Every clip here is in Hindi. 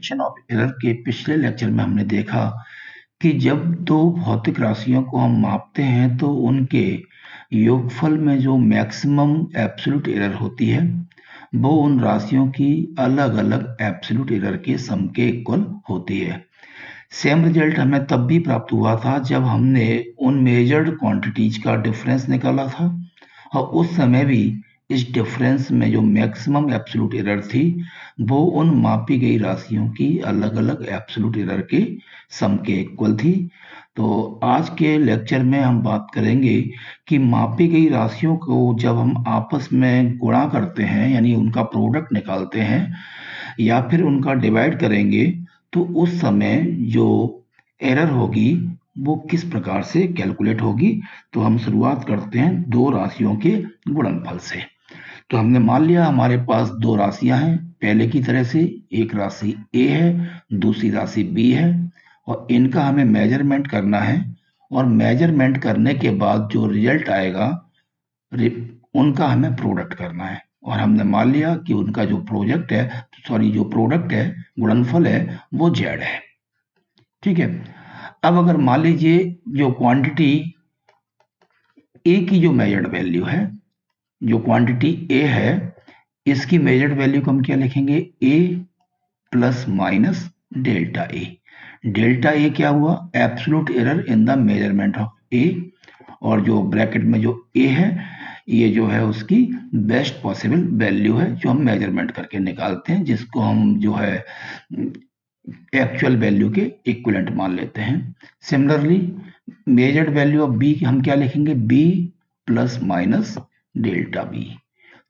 डेफिनेशन ऑफ एरर के पिछले लेक्चर में हमने देखा कि जब दो भौतिक राशियों को हम मापते हैं तो उनके योगफल में जो मैक्सिमम एब्सोल्यूट एरर होती है वो उन राशियों की अलग अलग एब्सोल्यूट एरर के सम के इक्वल होती है। सेम रिजल्ट हमें तब भी प्राप्त हुआ था जब हमने उन मेजर्ड क्वांटिटीज का डिफरेंस निकाला था और उस समय भी इस डिफरेंस में जो मैक्सिमम एब्सोल्यूट एरर थी वो उन मापी गई राशियों की अलग अलग एब्सोल्यूट एरर के सम के इक्वल थी। तो आज के लेक्चर में हम बात करेंगे कि मापी गई राशियों को जब हम आपस में गुणा करते हैं यानी उनका प्रोडक्ट निकालते हैं या फिर उनका डिवाइड करेंगे तो उस समय जो एरर होगी वो किस प्रकार से कैलकुलेट होगी। तो हम शुरुआत करते हैं दो राशियों के गुणनफल से। तो हमने मान लिया हमारे पास दो राशियां हैं, पहले की तरह से एक राशि ए है, दूसरी राशि बी है और इनका हमें मेजरमेंट करना है और मेजरमेंट करने के बाद जो रिजल्ट आएगा उनका हमें प्रोडक्ट करना है। और हमने मान लिया कि उनका जो प्रोडक्ट है गुणनफल है वो जेड है। ठीक है, अब अगर मान लीजिए जो क्वांटिटी ए की जो मेजर्ड वैल्यू है, जो क्वांटिटी ए है इसकी मेजर्ड वैल्यू को हम क्या लिखेंगे, A plus minus delta A. Delta A क्या हुआ, absolute error in the measurement of A, और जो ब्रैकेट में जो ए है ये जो है उसकी बेस्ट पॉसिबल वैल्यू है जो हम मेजरमेंट करके निकालते हैं, जिसको हम जो है एक्चुअल वैल्यू के इक्विवेलेंट मान लेते हैं। Similarly measured value of B हम क्या लिखेंगे, B plus minus delta B.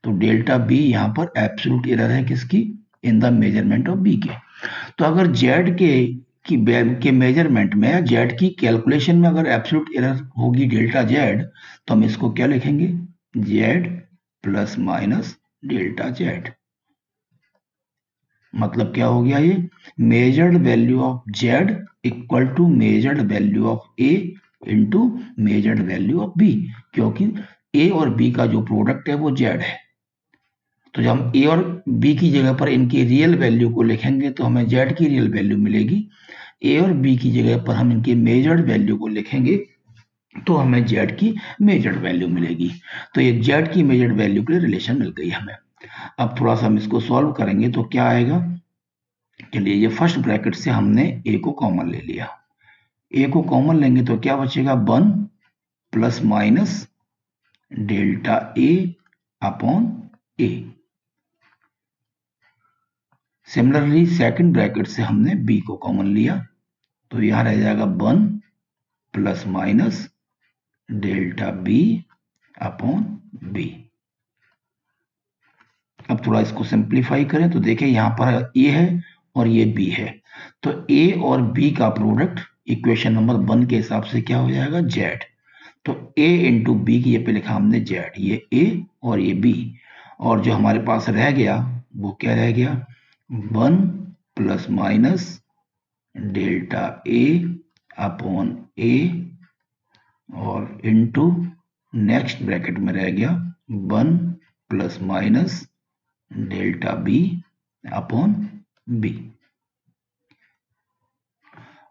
तो डेल्टा बी यहाँ पर एब्सोल्यूट एरर है किसकी, in the measurement of B के। तो अगर जेड के मेजरमेंट में या जेड की कैलकुलेशन में अगर एब्सोल्यूट एरर होगी डेल्टा जेड तो हम इसको क्या लिखेंगे, Z plus minus delta Z. मतलब क्या हो गया, ये measured value of Z equal to measured value of A into measured value of B, क्योंकि ए और बी का जो प्रोडक्ट है वो जेड है। तो जब हम ए और बी की जगह पर इनकी रियल वैल्यू को लिखेंगे तो हमें जेड की रियल वैल्यू मिलेगी। ए और बी की जगह पर हम इनकी मेजर्ड वैल्यू को लिखेंगे तो हमें जेड की मेजर्ड वैल्यू मिलेगी। तो ये जेड की मेजर्ड वैल्यू के लिए रिलेशन मिल गई हमें। अब थोड़ा सा हम इसको सॉल्व करेंगे तो क्या आएगा, चलिए ये फर्स्ट ब्रैकेट से हमने ए को कॉमन ले लिया। ए को कॉमन लेंगे तो क्या बचेगा, 1 plus minus delta A upon A. Similarly second bracket से हमने बी को कॉमन लिया तो यहां रह जाएगा 1 plus minus delta B upon B. अब थोड़ा इसको सिंप्लीफाई करें तो देखें यहां पर ए है और ये बी है, तो ए और बी का प्रोडक्ट इक्वेशन नंबर 1 के हिसाब से क्या हो जाएगा, जेड। तो ए इंटू बी की पे लिखा हमने जेड, ये ए और ये बी, और जो हमारे पास रह गया वो क्या रह गया, 1 plus minus delta A upon A और इंटू नेक्स्ट ब्रैकेट में रह गया 1 plus minus delta B upon B.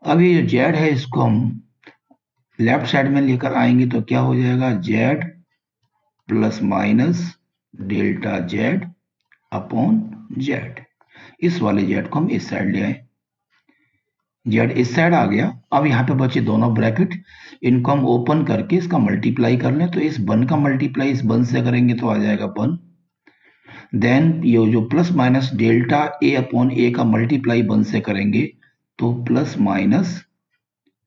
अब ये जो जेड है इसको हम लेफ्ट साइड में लेकर आएंगे तो क्या हो जाएगा, Z plus minus delta Z upon Z. इस वाले जेड को हम इस साइड ले आए, जेड इस साइड आ गया। अब यहाँ पे बचे दोनों ब्रैकेट, इनको हम ओपन करके इसका मल्टीप्लाई कर लें तो इस 1 का मल्टीप्लाई इस 1 से करेंगे तो आ जाएगा 1। देन ये जो plus minus delta A upon A का मल्टीप्लाई 1 से करेंगे तो plus minus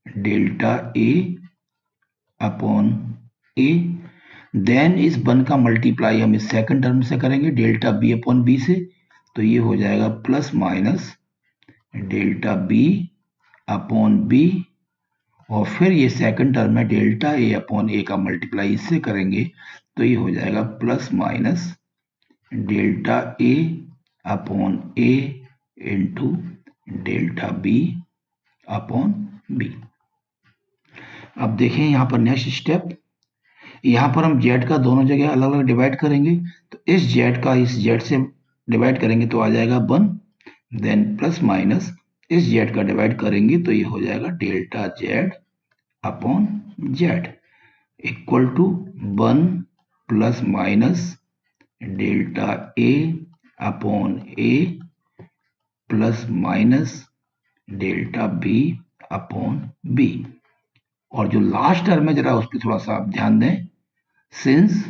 delta A upon A. Then इस 1 का मल्टीप्लाई हम इस सेकंड टर्म से करेंगे डेल्टा बी अपॉन बी से, तो ये हो जाएगा plus minus delta B upon B, और फिर ये सेकंड टर्म में डेल्टा ए अपॉन ए का मल्टीप्लाई इससे करेंगे तो ये हो जाएगा plus minus delta A upon A into delta B upon B. अब देखें यहाँ पर नेक्स्ट स्टेप, यहाँ पर हम जेड का दोनों जगह अलग अलग डिवाइड करेंगे तो इस जेड का इस जेड से डिवाइड करेंगे तो आ जाएगा 1, देन प्लस माइनस इस जेड का डिवाइड करेंगे तो ये हो जाएगा delta Z upon Z equal to 1 plus minus delta A upon A plus minus delta B upon B. और जो लास्ट टर्म है जरा उस पर थोड़ा सा आप ध्यान दें, सिंस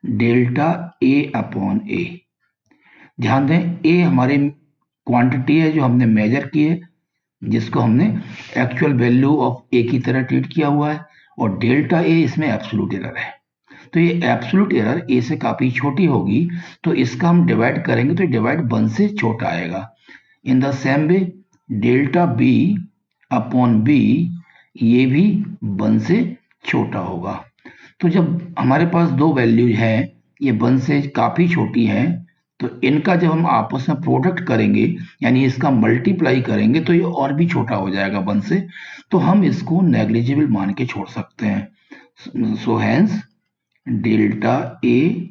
डेल्टा ए अपॉन ए, ध्यान दें ए हमारी क्वांटिटी है जो हमने मेजर की है, जिसको हमने एक्चुअल वैल्यू ऑफ ए की तरह ट्रीट किया हुआ है, और डेल्टा ए इसमें एब्सोल्यूट एरर है। तो ये एब्सोल्यूट एरर ए से काफी छोटी होगी, तो इसका हम डिवाइड करेंगे तो डिवाइड 1 से छोटा आएगा। In the same way delta B upon B, ये भी 1 से छोटा होगा। तो जब हमारे पास दो वैल्यूज हैं, ये 1 से काफी छोटी हैं, तो इनका जब हम आपस में प्रोडक्ट करेंगे यानी इसका मल्टीप्लाई करेंगे तो ये और भी छोटा हो जाएगा 1 से, तो हम इसको नेग्लिजिबल मान के छोड़ सकते हैं। So hence delta A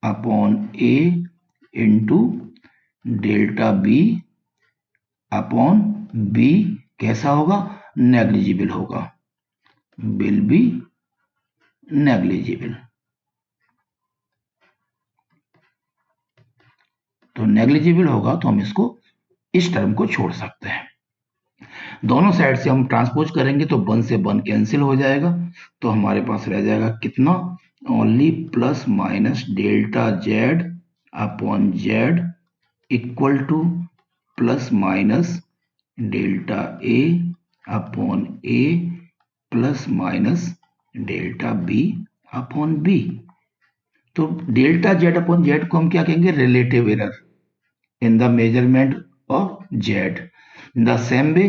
upon A into delta B upon B कैसा होगा? नेग्लिजिबल होगा, विल बी नेग्लिजिबल। तो नेग्लिजिबल होगा तो हम इसको इस टर्म को छोड़ सकते हैं। दोनों साइड से हम ट्रांसपोज करेंगे तो 1 से 1 कैंसिल हो जाएगा, तो हमारे पास रह जाएगा कितना? Only plus minus delta Z upon Z equal to plus minus delta A upon A plus minus delta B upon B. तो डेल्टा जेड अपॉन जेड को हम क्या कहेंगे? Relative error in the measurement of Z. In the same way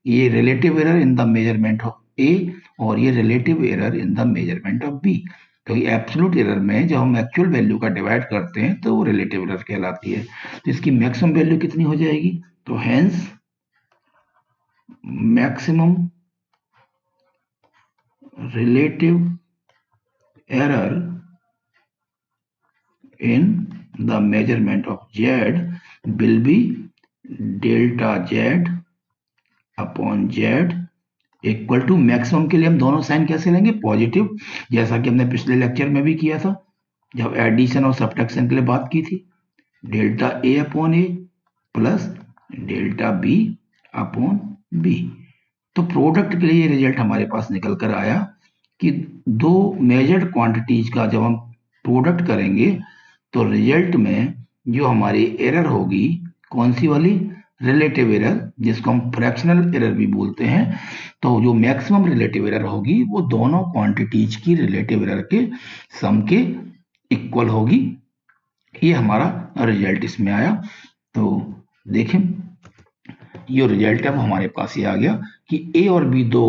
ये relative error in the measurement of A और ये relative error in the measurement of B. तो ये एब्सोल्यूट एरर में जब हम एक्चुअल वैल्यू का डिवाइड करते हैं तो वो रिलेटिव एरर कहलाती है। तो इसकी मैक्सिमम वैल्यू कितनी हो जाएगी? तो hence maximum relative error in the measurement of z will be delta z upon z equal to, maximum के लिए हम दोनों साइन कैसे लेंगे? पॉजिटिव, जैसा कि हमने पिछले लेक्चर में भी किया था जब एडिशन और सब्ट्रैक्शन के लिए बात की थी। Delta A upon A plus delta B upon B. तो प्रोडक्ट के लिए ये रिजल्ट हमारे पास निकल कर आया कि दो मेजर्ड क्वांटिटीज का जब हम प्रोडक्ट करेंगे तो रिजल्ट में जो हमारी एरर होगी, कौन सी वाली? रिलेटिव एरर, जिसको हम फ्रैक्शनल एरर भी बोलते हैं। तो जो मैक्सिमम रिलेटिव एरर होगी वो दोनों क्वांटिटीज की रिलेटिव एरर के सम के इक्वल होगी। ये हमारा रिजल्ट इसमें आया। तो देखें ये रिजल्ट अब हमारे पास ये आ गया कि ए और बी दो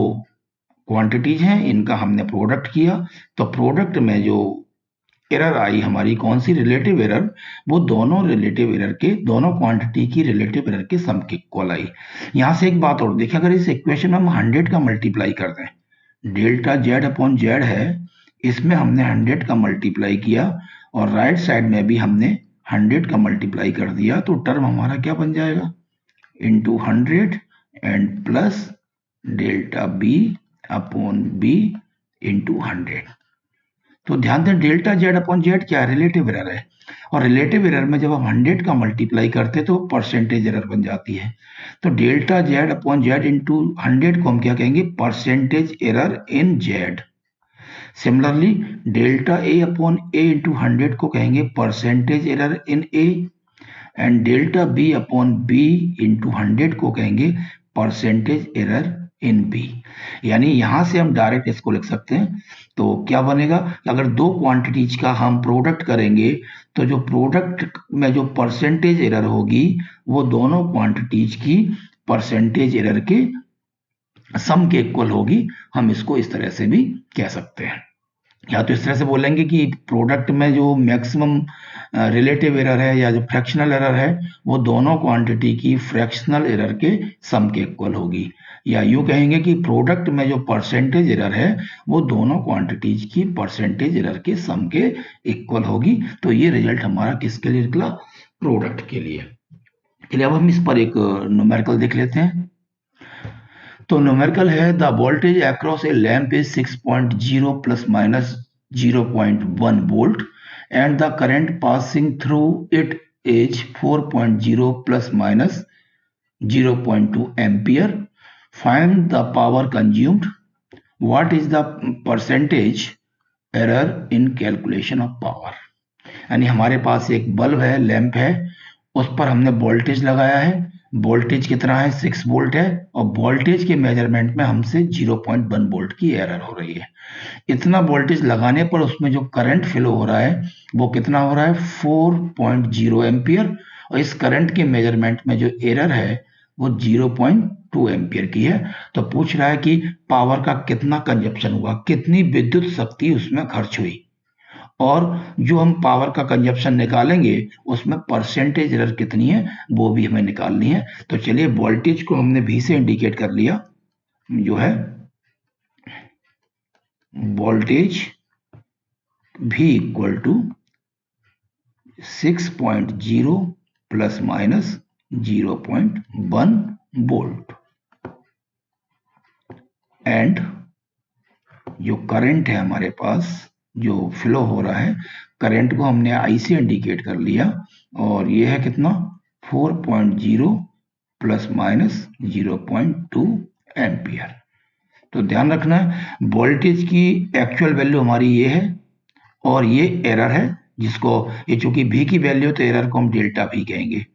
क्वांटिटीज हैं, इनका हमने प्रोडक्ट किया, तो प्रोडक्ट में जो एरर आई हमारी, कौन सी? रिलेटिव एरर, वो दोनों रिलेटिव एरर के, दोनों क्वांटिटी की रिलेटिव एरर के सम के इक्वल आई। यहां से एक बात और देखिए, अगर इस इक्वेशन में हम 100 का मल्टीप्लाई कर दें, डेल्टा जेड अपॉन जेड है, इसमें हमने 100 का मल्टीप्लाई किया और राइट साइड में भी हमने 100 का मल्टीप्लाई कर दिया, तो टर्म हमारा क्या बन जाएगा? Into 100 and plus delta B upon B into 100। तो ध्यान दें डेल्टा जेड अपॉन जेड क्या है? रिलेटिव एरर है, और रिलेटिव एरर में जब हम 100 का मल्टीप्लाई करते हैं तो परसेंटेज एरर बन जाती है। तो delta Z upon Z into 100 को हम क्या कहेंगे? Percentage error in Z. Similarly delta A upon A into 100 को कहेंगे percentage error in A, and delta B upon B into 100 को कहेंगे परसेंटेज एरर इन बी। यानी यहां से हम डायरेक्ट इसको लिख सकते हैं। तो क्या बनेगा? अगर दो क्वांटिटीज का हम प्रोडक्ट करेंगे तो जो प्रोडक्ट में जो परसेंटेज एरर होगी वो दोनों क्वांटिटीज की परसेंटेज एरर के सम के इक्वल होगी। हम इसको इस तरह से भी कह सकते हैं, या तो इस तरह से बोलेंगे कि प्रोडक्ट में जो मैक्सिमम रिलेटिव एरर है या जो फ्रैक्शनल एरर है वो दोनों क्वांटिटी की फ्रैक्शनल एरर के सम के इक्वल होगी, या यूं कहेंगे कि प्रोडक्ट में जो परसेंटेज एरर है वो दोनों क्वांटिटीज की परसेंटेज एरर के सम के इक्वल होगी। तो ये रिजल्ट हमारा किसके लिए निकला? प्रोडक्ट के लिए। चलिए अब हम इस पर एक न्यूमेरिकल देख लेते हैं। तो न्यूमेरिकल है the voltage across A lamp is 6.0 plus minus 0.1 volt and the current passing through it is 4.0 plus minus 0.2 ampere. Find the power consumed. What is the percentage error in calculation of power. यानी हमारे पास एक बल्ब है, लैंप है, उस पर हमने वोल्टेज लगाया है। वोल्टेज कितना है? 6 वोल्ट है और वोल्टेज के मेजरमेंट में हमसे 0.1 वोल्ट की एरर हो रही है। इतना वोल्टेज लगाने पर उसमें जो करंट फ्लो हो रहा है वो कितना हो रहा है? 4.0 एम्पियर। और इस करंट के मेजरमेंट में जो एरर है वो 0.2 एम्पियर की है। तो पूछ रहा है कि पावर का कितना कंजप्शन हुआ, कितनी विद्युत शक्ति उसमें खर्च हुई, और जो हम पावर का कंजप्शन निकालेंगे उसमें परसेंटेज एरर कितनी है वो भी हमें निकालनी है। तो चलिए वोल्टेज को हमने V से इंडिकेट कर लिया, जो है voltage V equal to 6.0 plus minus 0.1 volt and जो करंट है हमारे पास जो फ्लो हो रहा है, करंट को हमने I से इंडिकेट कर लिया और ये है कितना? 4.0 प्लस माइनस 0.2 एम्पियर। तो ध्यान रखना है वोल्टेज की एक्चुअल वैल्यू हमारी ये है और ये एरर है, जिसको ये चूंकि V की वैल्यू तो एरर को हम डेल्टा V कहेंगे।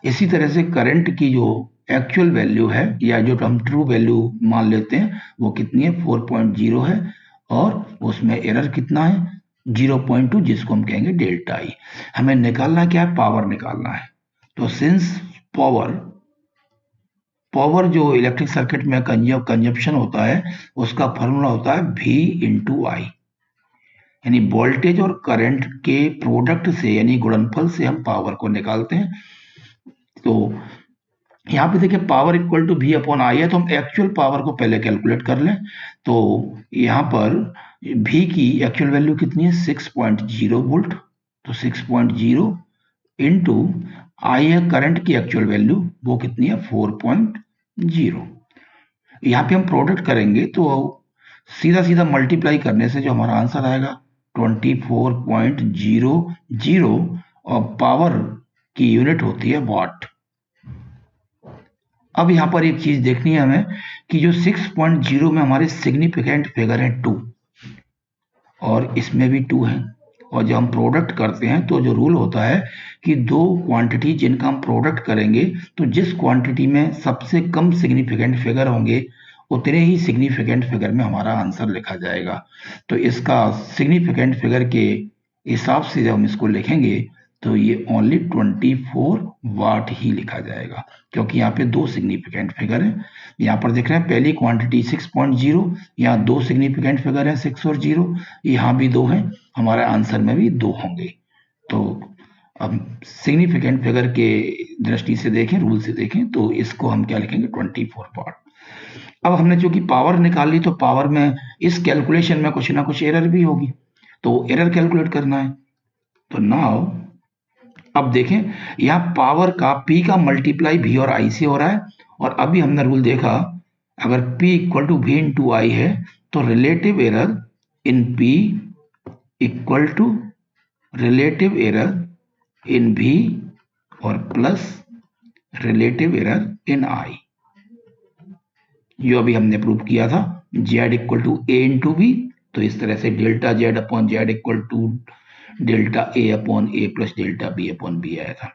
इसी तरह से करंट की जो एक्चुअल वैल्यू है या जो हम ट्रू वैल्यू मान लेते हैं वो कितनी है? 4.0 है और उसमें एरर कितना है? 0.2, जिसको हम कहेंगे डेल्टा आई। हमें निकालना क्या है? पावर निकालना है। तो सिंस पावर जो इलेक्ट्रिक सर्किट में कंजप्शन होता है उसका फॉर्मूला होता है V इंटू आई, यानी वोल्टेज और करंट के प्रोडक्ट से यानी गुणनफल से हम पावर को निकालते हैं। तो यहाँ पे देखिए power equal to V upon I है, तो हम एक्चुअल पावर को पहले कैलकुलेट कर लें। तो यहाँ पर V की एक्चुअल वैल्यू कितनी है? 6.0 वोल्ट। तो 6.0 इंटू आई है करंट की एक्चुअल वैल्यू, वो कितनी है? 4.0। यहाँ पे हम प्रोडक्ट करेंगे तो सीधा सीधा मल्टीप्लाई करने से जो हमारा आंसर आएगा 24.00, और पावर की यूनिट होती है वाट। अब यहाँ पर एक चीज देखनी है हमें कि जो 6.0 में हमारे सिग्निफिकेंट फिगर है 2 और इसमें भी 2 है, और जब हम प्रोडक्ट करते हैं तो जो रूल होता है कि दो क्वांटिटी जिनका हम प्रोडक्ट करेंगे तो जिस क्वांटिटी में सबसे कम सिग्निफिकेंट फिगर होंगे उतने ही सिग्निफिकेंट फिगर में हमारा आंसर लिखा जाएगा। तो इसका सिग्निफिकेंट फिगर के हिसाब से जब हम इसको लिखेंगे तो ये ओनली 24 वाट ही लिखा जाएगा, क्योंकि यहाँ पे दो सिग्निफिकेंट फिगर है। यहाँ पर देख रहे हैं पहली क्वांटिटी 6.0, यहाँ दो सिग्निफिकेंट फिगर है 6 और 0, यहाँ भी दो है, हमारे आंसर में भी दो होंगे। तो अब सिग्निफिकेंट फिगर के दृष्टि से देखें, रूल से देखें, तो इसको हम क्या लिखेंगे? 24 वाट। अब हमने चूंकि पावर निकाल ली तो पावर में इस कैलकुलेशन में कुछ ना कुछ एरर भी होगी, तो एरर कैलकुलेट करना है। तो नाउ अब देखें यहाँ पावर का P का मल्टीप्लाई V और I से हो रहा है, और अभी हमने रूल देखा अगर P equal to V into I है तो relative error in P equal to relative error in V और plus relative error in I, जो अभी हमने प्रूव किया था Z equal to A into B। तो इस तरह से delta Z upon Z equal to delta A upon A plus delta B upon B आया था।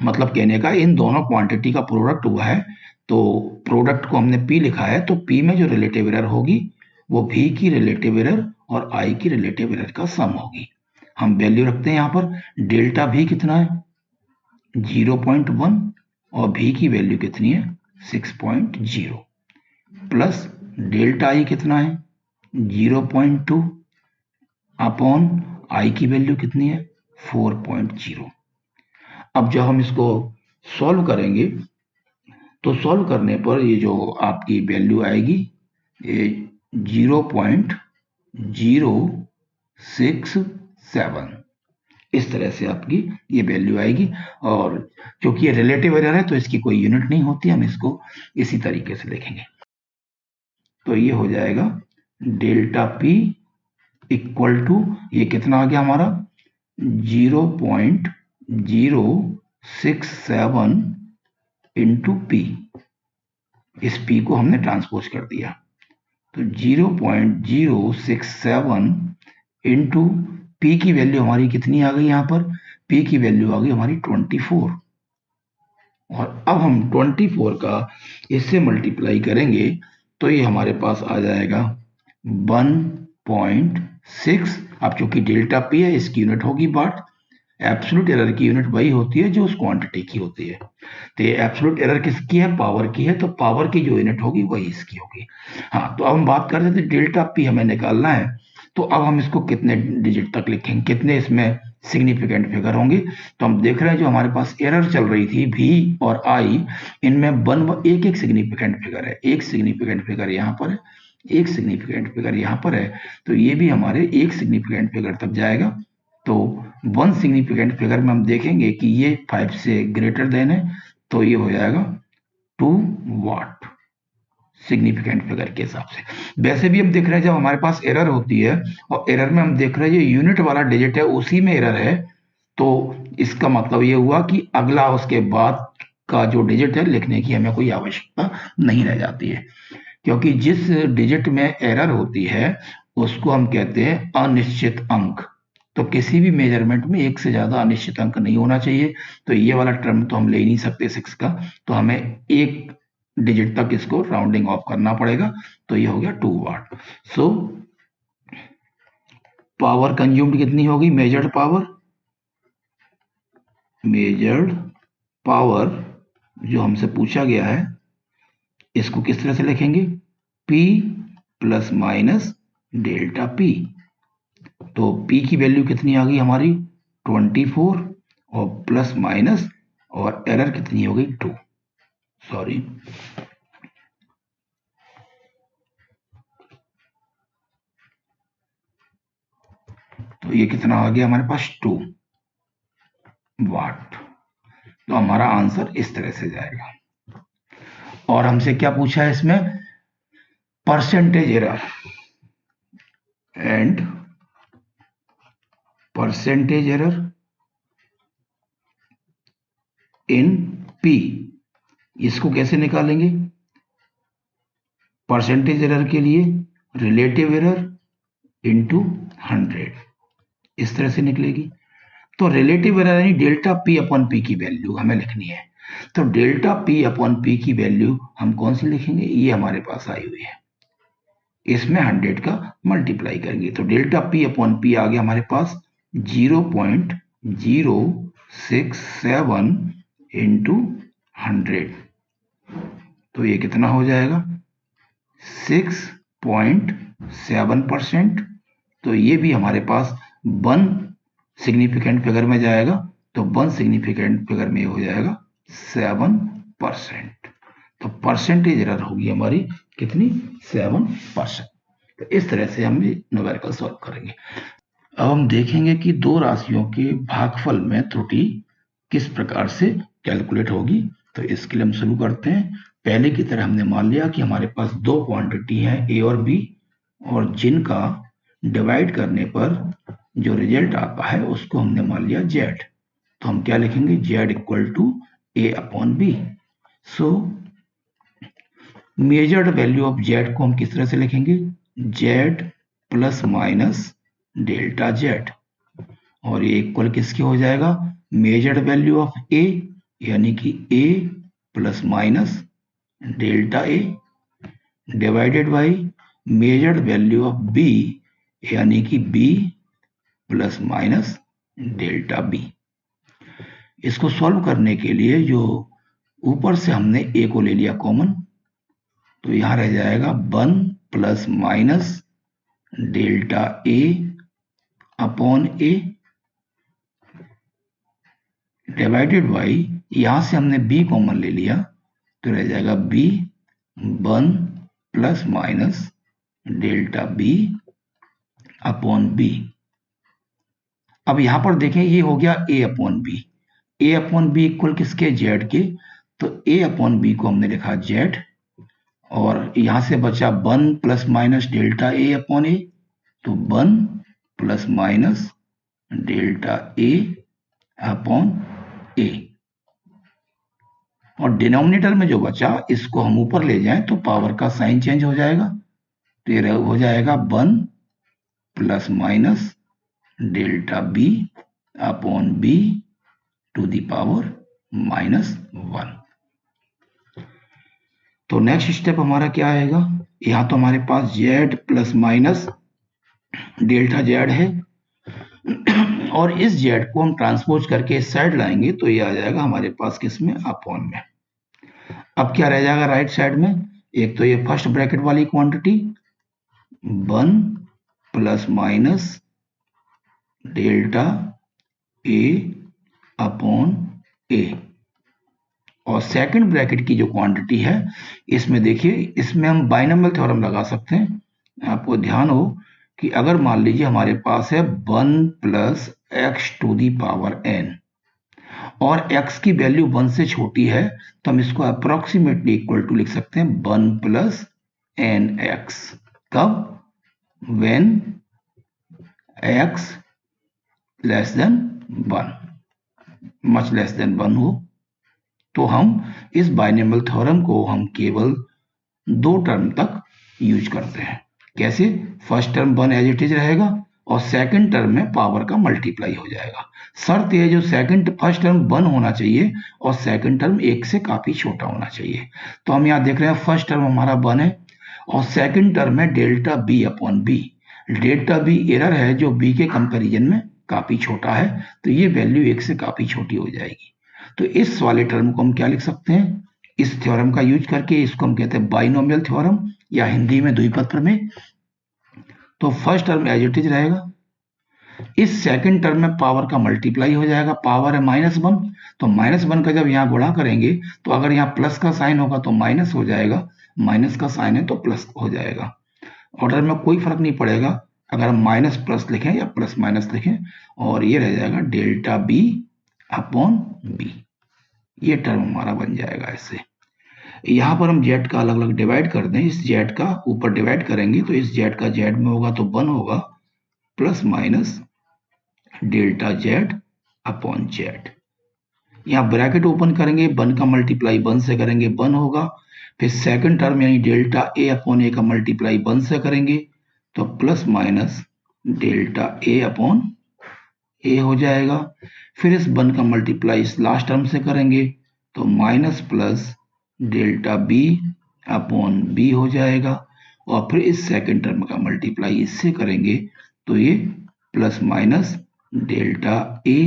मतलब कहने का इन दोनों क्वांटिटी का प्रोडक्ट हुआ है, तो प्रोडक्ट को हमने P लिखा है, तो P में जो रिलेटिव एरर होगी वो V की रिलेटिव एरर और I की रिलेटिव एरर का सम होगी। हम वैल्यू रखते हैं यहाँ पर डेल्टा V कितना है? 0.1 और V की वैल्यू कितनी है? 6.0 प्लस डेल्टा I कितना है? 0.2 अपॉन I की वैल्यू कितनी है? 4.0। अब जब हम इसको सॉल्व करेंगे तो सॉल्व करने पर ये जो आपकी वैल्यू आएगी ये 0.067, इस तरह से आपकी ये वैल्यू आएगी। और क्योंकि ये रिलेटिव एरर है तो इसकी कोई यूनिट नहीं होती, हम इसको इसी तरीके से लिखेंगे। तो ये हो जाएगा डेल्टा पी इक्वल टू, ये कितना आ गया हमारा 0.067 इंटू पी। इस पी को हमने ट्रांसपोज कर दिया, तो 0.067 इंटू पी की वैल्यू हमारी कितनी आ गई, यहां पर पी की वैल्यू आ गई हमारी 24। और अब हम 24 का इससे मल्टीप्लाई करेंगे तो ये हमारे पास आ जाएगा 1.6। अब चूंकि डेल्टा पी है इसकी यूनिट होगी वाट, एब्सोल्यूट एरर की यूनिट वही होती है जो उस क्वांटिटी की होती है। तो ये एब्सोल्यूट एरर किसकी है, पावर की है, तो पावर की जो यूनिट होगी वही इसकी होगी। हाँ, तो अब हम बात कर रहे थे डेल्टा पी हमें निकालना है, तो अब हम इसको कितने डिजिट तक लिखेंगे, कितने इसमें सिग्निफिकेंट फिगर होंगे। तो हम देख रहे हैं जो हमारे पास एरर चल रही थी भी और आई, इनमें एक एक सिग्निफिकेंट फिगर है, एक सिग्निफिकेंट फिगर यहाँ पर है, एक सिग्निफिकेंट फिगर यहाँ पर है, तो ये भी हमारे एक सिग्निफिकेंट फिगर तक जाएगा। तो वन सिग्निफिकेंट फिगर में हम देखेंगे कि ये 5 से ग्रेटर देन है, तो ये हो जाएगा 2 वाट सिग्निफिकेंट फिगर के हिसाब से। वैसे भी हम देख रहे हैं जब हमारे पास एरर होती है और एरर में हम देख रहे हैं जो यूनिट वाला डिजिट है उसी में एरर है, तो इसका मतलब ये हुआ कि अगला उसके बाद का जो डिजिट है लिखने की हमें कोई आवश्यकता नहीं रह जाती है, क्योंकि जिस डिजिट में एरर होती है उसको हम कहते हैं अनिश्चित अंक। तो किसी भी मेजरमेंट में एक से ज्यादा अनिश्चित अंक नहीं होना चाहिए, तो ये वाला टर्म तो हम ले ही नहीं सकते 6 का, तो हमें एक डिजिट तक इसको राउंडिंग ऑफ करना पड़ेगा, तो ये हो गया 2 वाट। सो पावर कंज्यूम्ड कितनी होगी, मेजर्ड पावर जो हमसे पूछा गया है इसको किस तरह से लिखेंगे, P plus minus delta P। तो P की वैल्यू कितनी आ गई हमारी 24 और प्लस माइनस और एरर कितनी हो गई 2, सॉरी तो ये कितना आ गया हमारे पास 2 वाट। तो हमारा आंसर इस तरह से जाएगा। और हमसे क्या पूछा है इसमें, percentage error and percentage error in P, इसको कैसे निकालेंगे, परसेंटेज एरर के लिए रिलेटिव एरर इंटू 100, इस तरह से निकलेगी। तो रिलेटिव एरर यानी डेल्टा P अपॉन P की वैल्यू हमें लिखनी है, तो डेल्टा P अपॉन P की वैल्यू हम कौन सी लिखेंगे, ये हमारे पास आई हुई है, इसमें 100 का मल्टीप्लाई करेंगे, तो डेल्टा P अपॉन P आ गया हमारे पास 0.067 इंटू 100, तो ये कितना हो जाएगा 6.7%। तो ये भी हमारे पास 1 सिग्निफिकेंट फिगर में जाएगा, तो 1 सिग्निफिकेंट फिगर में हो जाएगा 7%। तो परसेंटेज एरर होगी हमारी कितनी 7%। तो इस तरह से हम न्यूमेरिकल सॉल्व करेंगे। अब हम देखेंगे कि दो राशियों के भागफल में त्रुटि किस प्रकार से कैलकुलेट होगी। तो इसके लिए हम शुरू करते हैं। पहले की तरह हमने मान लिया कि हमारे पास दो क्वांटिटी है ए और बी, और जिनका डिवाइड करने पर जो रिजल्ट आता है उसको हमने मान लिया जेड। तो हम क्या लिखेंगे, Z equal to A upon B. So measured value of Z को हम किस तरह से लिखेंगे, Z plus minus delta Z, और ये इक्वल किसके हो जाएगा, मेजर्ड वैल्यू ऑफ ए यानी कि A plus minus delta A divided by measured value of B यानी कि B plus minus delta B. इसको सॉल्व करने के लिए जो ऊपर से हमने ए को ले लिया कॉमन, तो यहां रह जाएगा 1 plus minus delta A upon A divided by, यहां से हमने b कॉमन ले लिया तो रह जाएगा b 1 plus minus delta b upon b। अब यहां पर देखें, ये हो गया ए अपॉन बी। ए अपॉन बी इक्वल किसके? जेड के। तो ए अपॉन बी को हमने लिखा जेड, और यहां से बचा 1 plus minus delta A upon ए। तो 1 plus minus delta A upon A, और डिनोमिनेटर में जो बचा इसको हम ऊपर ले जाएं तो पावर का साइन चेंज हो जाएगा। तो ये हो जाएगा 1 plus minus delta B upon B to the power -1। तो नेक्स्ट स्टेप हमारा क्या आएगा? यहां तो हमारे पास z plus minus delta z है, और इस z को हम ट्रांसपोज करके इस साइड लाएंगे तो ये आ जाएगा हमारे पास किसमें? अपॉन में। अब क्या रह जाएगा राइट साइड में? एक तो ये फर्स्ट ब्रैकेट वाली quantity 1 plus minus delta A upon A, और सेकंड ब्रैकेट की जो क्वांटिटी है इसमें देखिए, इसमें हम बाइनोमियल थ्योरम लगा सकते हैं। आपको ध्यान हो कि अगर मान लीजिए हमारे पास है 1 plus X to the power n, और x की वैल्यू 1 से छोटी है, तो हम इसको अप्रोक्सीमेटली इक्वल टू लिख सकते हैं 1 प्लस एन एक्स। कब? When x less than 1, much less than 1 हो। तो हम इस बाइनोमियल थ्योरम को हम केवल 2 टर्म तक यूज करते हैं। कैसे? First term 1 as it is रहेगा, और सेकंड टर्म में पावर का मल्टीप्लाई हो जाएगा। शर्त यह जो फर्स्ट टर्म 1 होना चाहिए और सेकंड टर्म 1 से काफी छोटा होना चाहिए। तो हम यहाँ देख रहे हैं फर्स्ट टर्म हमारा 1 है, और सेकंड टर्म है delta B upon B. Delta B error है जो बी के कंपेरिजन में काफी छोटा है, तो ये वैल्यू 1 से काफी छोटी हो जाएगी। तो इस वाले टर्म को हम क्या लिख सकते हैं? इस थ्योरम का यूज करके इसको हम कहते हैं बाइनोमियल थ्योरम, या हिंदी में द्विपद प्रमेय। तो first term as it is रहेगा, इस सेकंड टर्म में पावर का मल्टीप्लाई हो जाएगा। पावर है -1, तो -1 का जब यहाँ गुणा करेंगे तो अगर यहाँ प्लस का साइन होगा तो माइनस हो जाएगा, माइनस का साइन है तो प्लस हो जाएगा। ऑर्डर में कोई फर्क नहीं पड़ेगा अगर हम माइनस प्लस लिखें या प्लस माइनस लिखें, और ये रह जाएगा डेल्टा बी अपॉन बी। ये टर्म हमारा बन जाएगा ऐसे। यहां पर हम जेड का अलग अलग डिवाइड कर दें, इस जेड का ऊपर डिवाइड करेंगे तो इस जेड का जेड में होगा तो 1 होगा, plus minus delta Z upon Z. यहां ब्रैकेट ओपन करेंगे, 1 का मल्टीप्लाई 1 से करेंगे 1 होगा, फिर सेकंड टर्म यानी डेल्टा ए अपॉन ए का मल्टीप्लाई 1 से करेंगे तो plus minus delta A upon ए हो जाएगा। फिर इस 1 का मल्टीप्लाई इस लास्ट टर्म से करेंगे तो minus plus delta B upon B हो जाएगा, और फिर इस सेकंड टर्म का मल्टीप्लाई इससे करेंगे तो ये plus minus delta A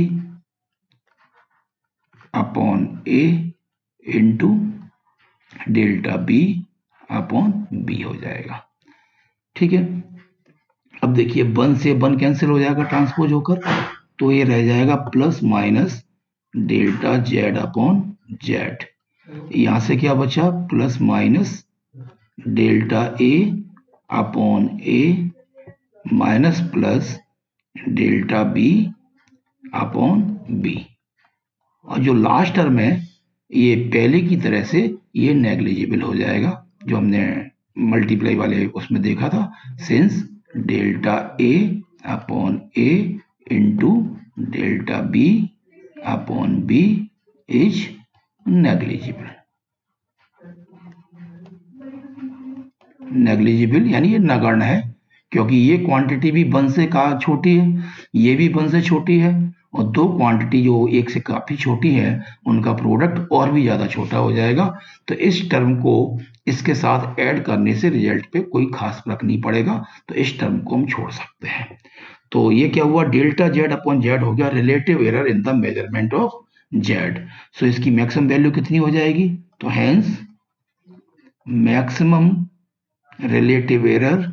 upon A into delta B upon B हो जाएगा। ठीक है, अब देखिए 1 से 1 कैंसिल हो जाएगा ट्रांसपोज होकर, तो ये रह जाएगा plus minus delta Z upon Z. यहां से क्या बचा? Plus minus delta A upon A minus plus delta B upon B, और जो लास्ट टर्म है ये पहले की तरह से ये नेग्लिजिबल हो जाएगा, जो हमने मल्टीप्लाई वाले उसमें देखा था, since delta A upon A into delta B upon B is negligible. Negligible यानी ये नगण्य है, क्योंकि ये क्वांटिटी भी 1 से का छोटी है, ये भी 1 से छोटी है, और दो क्वांटिटी जो 1 से काफी छोटी है उनका प्रोडक्ट और भी ज्यादा छोटा हो जाएगा। तो इस टर्म को इसके साथ ऐड करने से रिजल्ट पे कोई खास फर्क नहीं पड़ेगा, तो इस टर्म को हम छोड़ सकते हैं। तो ये क्या हुआ? डेल्टा जेड अपॉन जेड हो गया relative error in the measurement of Z. So इसकी मैक्सिमम वैल्यू कितनी हो जाएगी? तो hence maximum relative error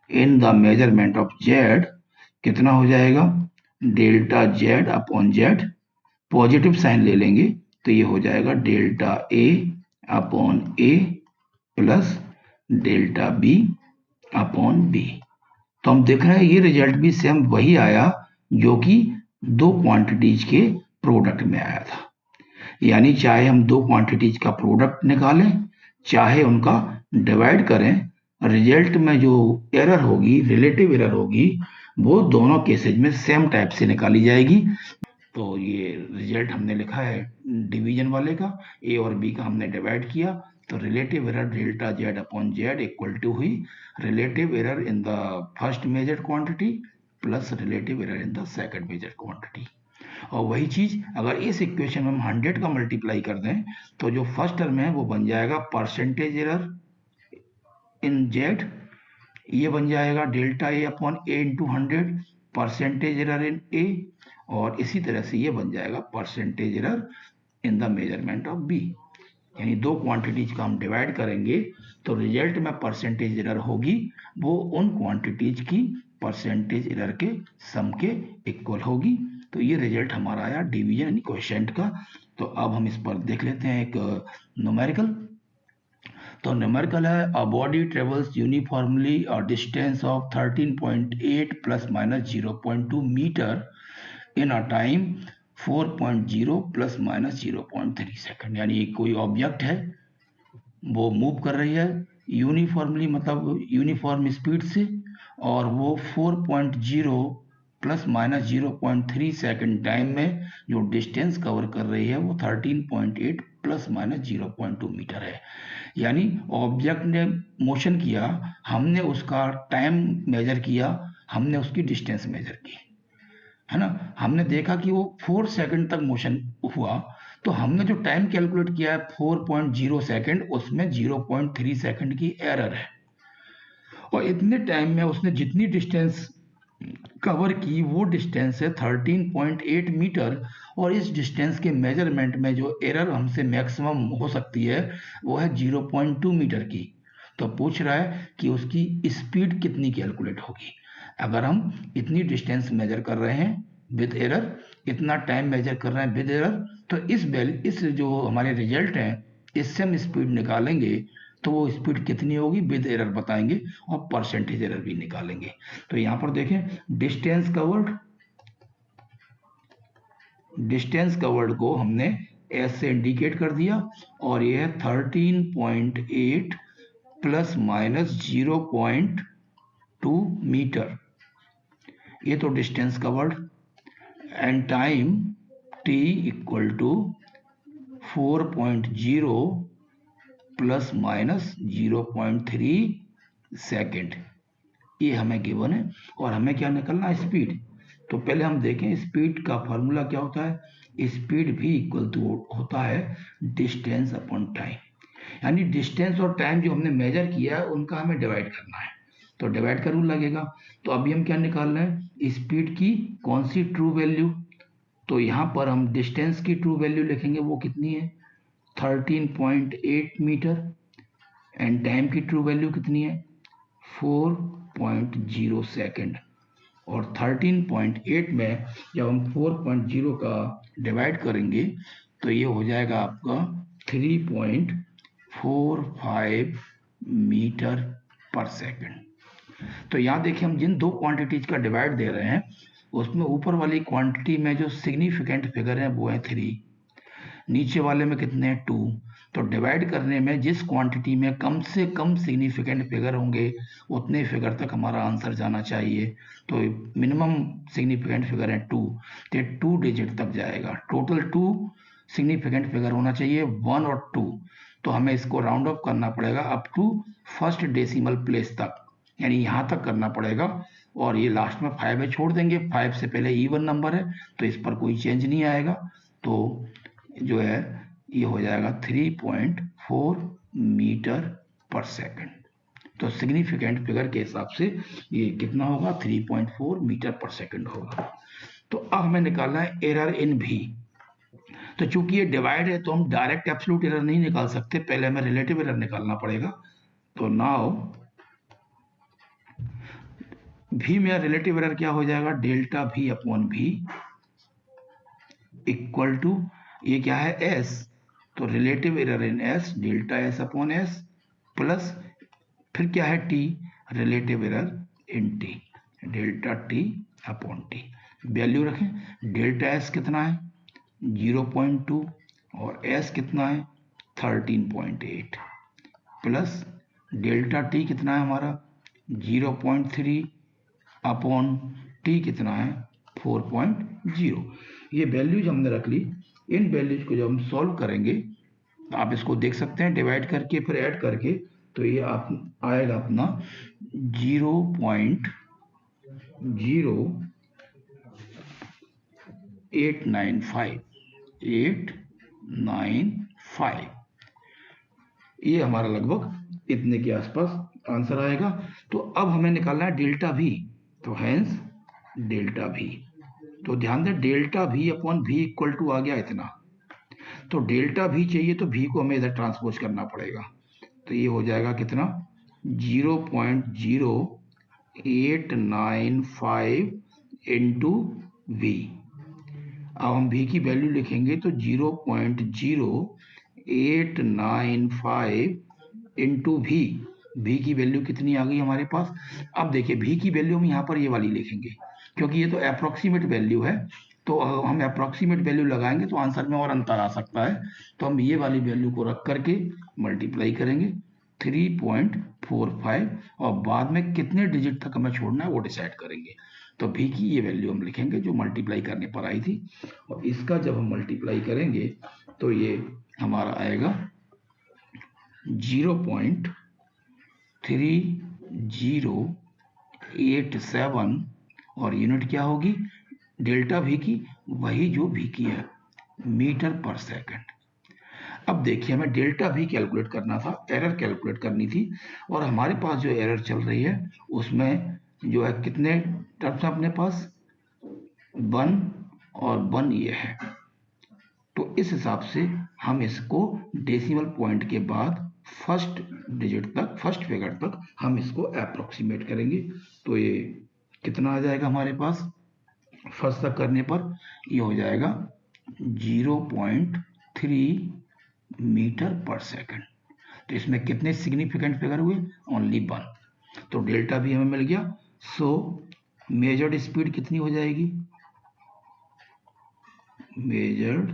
in the measurement of Z कितना हो जाएगा? Delta Z upon Z, positive sign ले लेंगे तो ये हो जाएगा delta A upon A plus delta B upon B. तो हम देख रहे हैं ये रिजल्ट भी सेम वही आया जो कि दो क्वांटिटीज के प्रोडक्ट में आया था। यानी चाहे हम दो क्वांटिटीज का प्रोडक्ट निकालें, चाहे उनका डिवाइड करें, रिजल्ट में जो एरर होगी, रिलेटिव एरर होगी, वो दोनों केसेज में सेम टाइप से निकाली जाएगी। तो ये रिजल्ट हमने लिखा है डिवीजन वाले का, ए और बी का हमने डिवाइड किया, तो relative error delta Z upon Z equal to हुई relative error in the first measured quantity plus relative error in the second measured quantity. और वही चीज अगर इस इक्वेशन में हम 100 का मल्टीप्लाई कर दें तो जो फर्स्ट टर्म है वो बन जाएगा परसेंटेज एरर इन जेड, ये बन जाएगा delta A upon A into 100 percentage error in A, और इसी तरह से ये बन जाएगा percentage error in the measurement of B. यानी दो क्वांटिटीज का हम डिवाइड करेंगे तो रिजल्ट में परसेंटेज एरर होगी, वो उन क्वांटिटीज की परसेंटेज एरर के सम के इक्वल होगी। तो ये रिजल्ट हमारा आया डिवीजन यानी क्वोशिएंट का। तो अब हम इस पर देख लेते हैं एक न्यूमेरिकल। तो न्यूमेरिकल है a body travels uniformly a distance of 13.8 plus minus 0.2 metre in a time 4.0 plus minus 0.3 second. यानी कोई ऑब्जेक्ट है वो मूव कर रही है यूनिफॉर्मली, मतलब यूनिफॉर्म स्पीड से, और वो 4.0 प्लस माइनस 0.3 सेकंड टाइम में जो डिस्टेंस कवर कर रही है वो 13.8 प्लस माइनस 0.2 मीटर है। यानी ऑब्जेक्ट ने मोशन किया, हमने उसका टाइम मेजर किया, हमने उसकी डिस्टेंस मेजर की, है ना। हमने देखा कि वो 4 सेकंड तक मोशन हुआ, तो हमने जो टाइम कैलकुलेट किया है 4.0 सेकंड, उसमें 0.3 सेकंड की एरर है, और इतने टाइम में उसने जितनी डिस्टेंस कवर की वो डिस्टेंस है 13.8 मीटर, और इस डिस्टेंस के मेजरमेंट में जो एरर हमसे मैक्सिमम हो सकती है वो है 0.2 मीटर की। तो पूछ रहा है कि उसकी स्पीड कितनी कैलकुलेट होगी। अगर हम इतनी डिस्टेंस मेजर कर रहे हैं विद एरर, इतना टाइम मेजर कर रहे हैं विद एरर, तो इस जो हमारे रिजल्ट हैं इससे हम स्पीड निकालेंगे, तो वो स्पीड कितनी होगी विद एरर बताएंगे, और परसेंटेज एरर भी निकालेंगे। तो यहां पर देखें डिस्टेंस कवर्ड को हमने एस से इंडिकेट कर दिया, और ये है 13.8 प्लस माइनस 0.2 मीटर, ये तो distance covered, and time T equal to 4.0 plus minus 0.3 second, ये हमें गिवन है। और हमें क्या निकलना है, स्पीड। तो पहले हम देखें स्पीड का फॉर्मूला क्या होता है। स्पीड भी इक्वल टू होता है डिस्टेंस अपॉन टाइम, यानी डिस्टेंस और टाइम जो हमने मेजर किया है उनका हमें डिवाइड करना है, तो डिवाइड का रूल लगेगा। तो अभी हम क्या निकाल रहे हैं, स्पीड की कौन सी ट्रू वैल्यू। तो यहाँ पर हम डिस्टेंस की ट्रू वैल्यू लिखेंगे, वो कितनी है 13.8 मीटर, एंड टाइम की ट्रू वैल्यू कितनी है 4.0 सेकेंड। और 13.8 में जब हम 4.0 का डिवाइड करेंगे तो ये हो जाएगा आपका 3.45 मीटर पर सेकेंड। तो यहाँ देखिए हम जिन दो क्वांटिटीज का डिवाइड दे रहे हैं उसमें ऊपर वाली क्वांटिटी में जो सिग्निफिकेंट फिगर है वो है 3, नीचे वाले में कितने हैं 2। तो डिवाइड करने में जिस क्वांटिटी में कम से कम सिग्निफिकेंट फिगर होंगे उतने फिगर तक हमारा आंसर जाना चाहिए। तो मिनिमम सिग्निफिकेंट फिगर है 2, तो 2 डिजिट तक जाएगा। टोटल 2 सिग्निफिकेंट फिगर होना चाहिए 1 और 2। तो हमें इसको राउंड ऑफ करना पड़ेगा up to first decimal place तक, यानी यहाँ तक करना पड़ेगा। और ये लास्ट में 5 है, छोड़ देंगे, 5 से पहले इवन नंबर है तो इस पर कोई चेंज नहीं आएगा। तो जो है ये हो जाएगा 3.4 मीटर पर सेकंड। तो सिग्निफिकेंट फिगर के हिसाब से ये कितना होगा 3.4 मीटर पर सेकंड होगा। तो अब हमें निकालना है एरर इन भी। तो चूंकि ये डिवाइड है तो हम डायरेक्ट एब्सोल्यूट एरर नहीं निकाल सकते, पहले हमें रिलेटिव एरर निकालना पड़ेगा। तो नाउ भी में रिलेटिव एरर क्या हो जाएगा, डेल्टा भी अपॉन भी इक्वल टू, ये क्या है एस, तो रिलेटिव एरर इन S delta S upon S plus फिर क्या है टी, रिलेटिव एरर इन T, delta T upon T. Value रखें, डेल्टा एस कितना है 0.2 और एस कितना है 13.8 प्लस डेल्टा टी कितना है हमारा 0.3 अपॉन टी कितना है 4.0। ये वैल्यूज हमने रख ली। इन वैल्यूज को जब हम सॉल्व करेंगे तो आप इसको देख सकते हैं डिवाइड करके फिर ऐड करके, तो ये आप आएगा अपना 0.0895 ये हमारा लगभग इतने के आसपास आंसर आएगा। तो अब हमें निकालना है डेल्टा भी, तो हैंस डेल्टा भी। तो ध्यान दें डेल्टा भी अपॉन भी इक्वल टू आ गया इतना, तो डेल्टा भी चाहिए तो भी को हमें इधर ट्रांसपोज करना पड़ेगा। तो ये हो जाएगा कितना 0.0895 इंटू वी। अब हम भी की वैल्यू लिखेंगे तो 0.0895 इंटू भी की वैल्यू कितनी आ गई हमारे पास। अब देखिए भी की वैल्यू हम यहाँ पर ये वाली लिखेंगे क्योंकि ये तो अप्रोक्सीमेट वैल्यू है, तो हम अप्रोक्सीमेट वैल्यू लगाएंगे तो आंसर में और अंतर आ सकता है। तो हम ये वाली वैल्यू को रख करके मल्टीप्लाई करेंगे 3.45 और बाद में कितने डिजिट तक हमें छोड़ना है वो डिसाइड करेंगे। तो भी की ये वैल्यू हम लिखेंगे जो मल्टीप्लाई करने पर आई थी, और इसका जब हम मल्टीप्लाई करेंगे तो ये हमारा आएगा 0.3087 और यूनिट क्या होगी डेल्टा भी की, वही जो भी की है मीटर पर सेकंड। अब देखिए हमें डेल्टा भी कैलकुलेट करना था, एरर कैलकुलेट करनी थी, और हमारे पास जो एरर चल रही है उसमें जो है कितने टर्म्स अपने पास 1 और 1 ये है। तो इस हिसाब से हम इसको डेसिमल पॉइंट के बाद फर्स्ट डिजिट तक, फर्स्ट फिगर तक हम इसको अप्रोक्सीमेट करेंगे। तो ये कितना आ जाएगा हमारे पास फर्स्ट तक करने पर, ये हो जाएगा 0.3 मीटर पर सेकंड। तो इसमें कितने सिग्निफिकेंट फिगर हुए ओनली 1। तो डेल्टा भी हमें मिल गया। सो मेजर्ड स्पीड कितनी हो जाएगी, मेजर्ड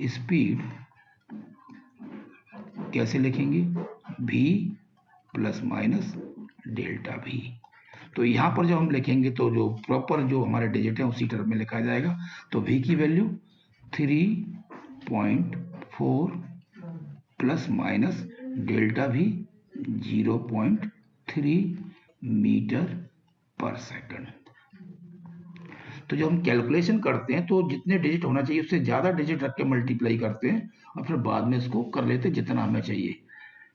स्पीड कैसे लिखेंगे v प्लस माइनस डेल्टा भी। तो यहां पर जब हम लिखेंगे तो जो प्रॉपर जो हमारे डिजिट है उसी टर्म में लिखा जाएगा। तो v की वैल्यू 3.4 प्लस माइनस डेल्टा भी 0.3 मीटर पर सेकंड। तो जब हम कैलकुलेशन करते हैं तो जितने डिजिट होना चाहिए उससे ज़्यादा डिजिट रख के मल्टीप्लाई करते हैं और फिर बाद में इसको कर लेते हैं जितना हमें चाहिए,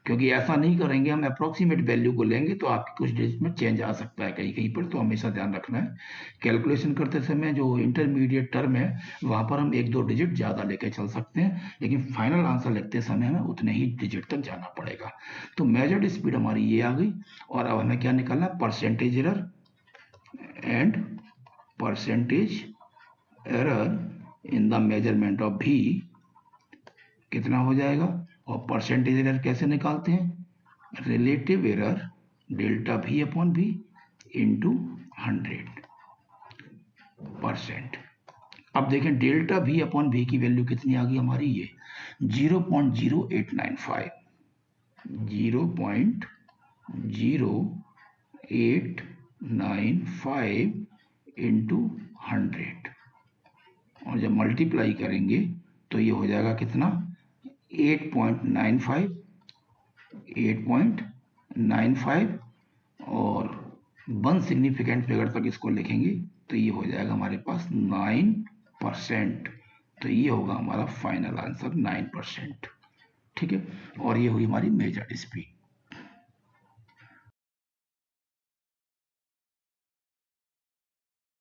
क्योंकि ऐसा नहीं करेंगे हम अप्रोक्सीमेट वैल्यू को लेंगे तो आपकी कुछ डिजिट में चेंज आ सकता है कहीं कहीं पर। तो हमेशा ध्यान रखना है कैलकुलेशन करते समय जो इंटरमीडिएट टर्म है वहाँ पर हम 1-2 डिजिट ज़्यादा लेके चल सकते हैं, लेकिन फाइनल आंसर लिखते समय हमें उतने ही डिजिट तक जाना पड़ेगा। तो मेजर्ड स्पीड हमारी ये आ गई, और अब हमें क्या निकालना है percentage error and percentage error in the measurement of भी कितना हो जाएगा। और परसेंटेज एरर कैसे निकालते हैं, रिलेटिव एरर डेल्टा भी अपॉन भी इंटू 100%। अब देखें डेल्टा भी अपॉन भी की वैल्यू कितनी आ गई हमारी, ये 0.0895 0.0895 इंटू 100, और जब मल्टीप्लाई करेंगे तो ये हो जाएगा कितना 8.95 और 1 सिग्निफिकेंट फिगर तक इसको लिखेंगे तो ये हो जाएगा हमारे पास 9%। तो ये होगा हमारा फाइनल आंसर 9%। ठीक है, और ये हुई हमारी मेजर्ड स्पीड।